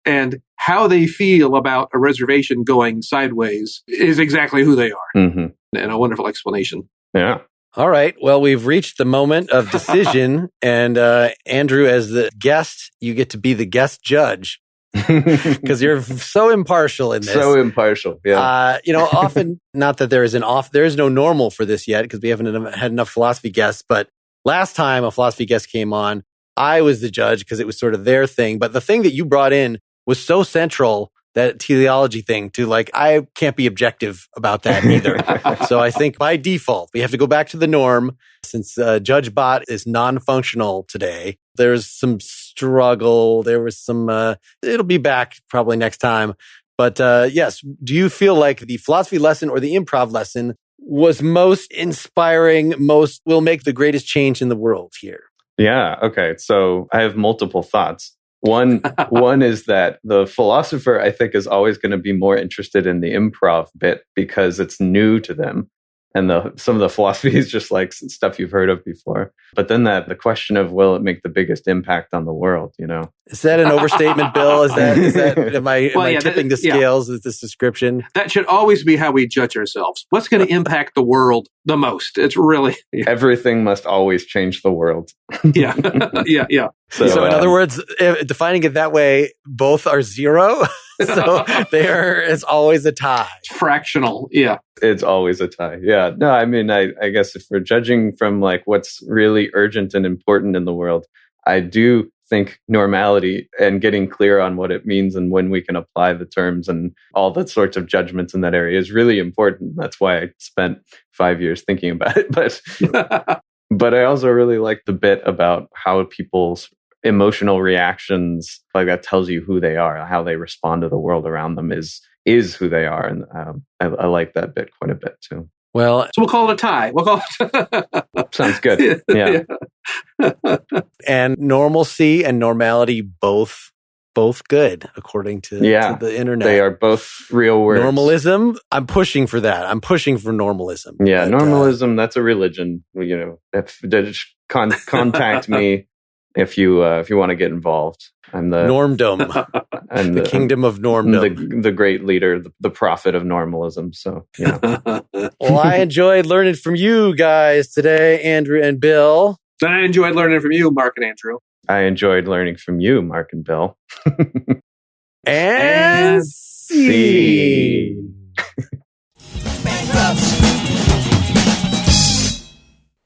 [SPEAKER 2] And how they feel about a reservation going sideways is exactly who they are.
[SPEAKER 3] Mm-hmm.
[SPEAKER 2] And a wonderful explanation.
[SPEAKER 3] Yeah.
[SPEAKER 1] All right. Well, we've reached the moment of decision. And Andrew, as the guest, you get to be the guest judge. Because you're so impartial in this.
[SPEAKER 3] So impartial, yeah.
[SPEAKER 1] Often, not that there is no normal for this yet, because we haven't had enough philosophy guests. But last time a philosophy guest came on, I was the judge because it was sort of their thing. But the thing that you brought in was so central, that teleology thing, to I can't be objective about that either. So I think by default, we have to go back to the norm. Since Judge Bot is non-functional today, there's some struggle. There was some, it'll be back probably next time. But yes, do you feel like the philosophy lesson or the improv lesson was most inspiring, will make the greatest change in the world here?
[SPEAKER 3] Yeah. Okay. So I have multiple thoughts. One is that the philosopher, I think, is always going to be more interested in the improv bit because it's new to them. And some of the philosophy is just like stuff you've heard of before. But then the question of, will it make the biggest impact on the world,
[SPEAKER 1] Is that an overstatement, Bill? Am I tipping the scales with this description?
[SPEAKER 2] That should always be how we judge ourselves. What's going to impact the world the most? It's really...
[SPEAKER 3] Everything must always change the world.
[SPEAKER 2] Yeah. Yeah.
[SPEAKER 1] So in other words, defining it that way, both are zero. So it's always a tie.
[SPEAKER 2] It's fractional. Yeah.
[SPEAKER 3] It's always a tie. Yeah. No, I mean, I guess if we're judging from what's really urgent and important in the world, I do think normality and getting clear on what it means and when we can apply the terms and all the sorts of judgments in that area is really important. That's why I spent 5 years thinking about it. But I also really like the bit about how people's emotional reactions, like that tells you who they are, how they respond to the world around them is who they are. And I like that bit quite a bit too.
[SPEAKER 2] Well, so we'll call it a tie. We'll call it.
[SPEAKER 3] Sounds good. Yeah.
[SPEAKER 1] And normalcy and normality both good, according to the internet.
[SPEAKER 3] They are both real words.
[SPEAKER 1] Normalism, I'm pushing for that. I'm pushing for normalism.
[SPEAKER 3] Yeah, but, normalism, that's a religion. Contact me if you want to get involved. I'm the
[SPEAKER 1] normdom.
[SPEAKER 3] I'm
[SPEAKER 1] the kingdom of normdom.
[SPEAKER 3] The great leader, the prophet of normalism. So,
[SPEAKER 1] Well, I enjoyed learning from you guys today, Andrew and Bill.
[SPEAKER 2] And I enjoyed learning from you, Mark and Andrew.
[SPEAKER 3] I enjoyed learning from you, Mark and Bill.
[SPEAKER 1] and scene.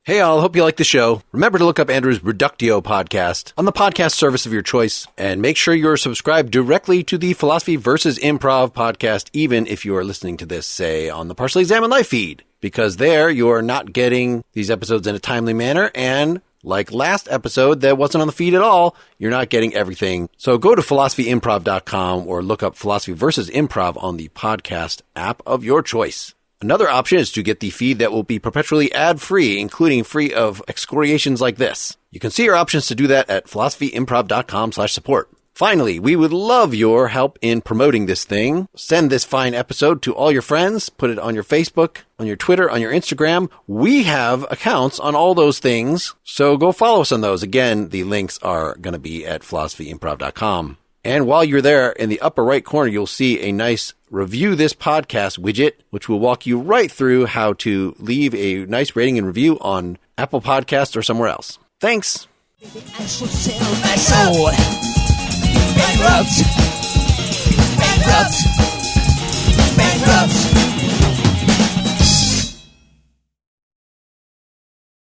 [SPEAKER 1] Hey all, hope you like the show. Remember to look up Andrew's Reductio podcast on the podcast service of your choice, and make sure you're subscribed directly to the Philosophy versus Improv podcast, even if you are listening to this, say, on the Partially Examined Life feed, because there you are not getting these episodes in a timely manner, and like last episode that wasn't on the feed at all, you're not getting everything. So go to philosophyimprov.com or look up Philosophy versus Improv on the podcast app of your choice. Another option is to get the feed that will be perpetually ad-free, including free of excoriations like this. You can see your options to do that at philosophyimprov.com/support. Finally, we would love your help in promoting this thing. Send this fine episode to all your friends. Put it on your Facebook, on your Twitter, on your Instagram. We have accounts on all those things, so go follow us on those. Again, the links are going to be at philosophyimprov.com. And while you're there, in the upper right corner, you'll see a nice review this podcast widget, which will walk you right through how to leave a nice rating and review on Apple Podcasts or somewhere else. Thanks.
[SPEAKER 4] I should sell my soul. Bankrupt.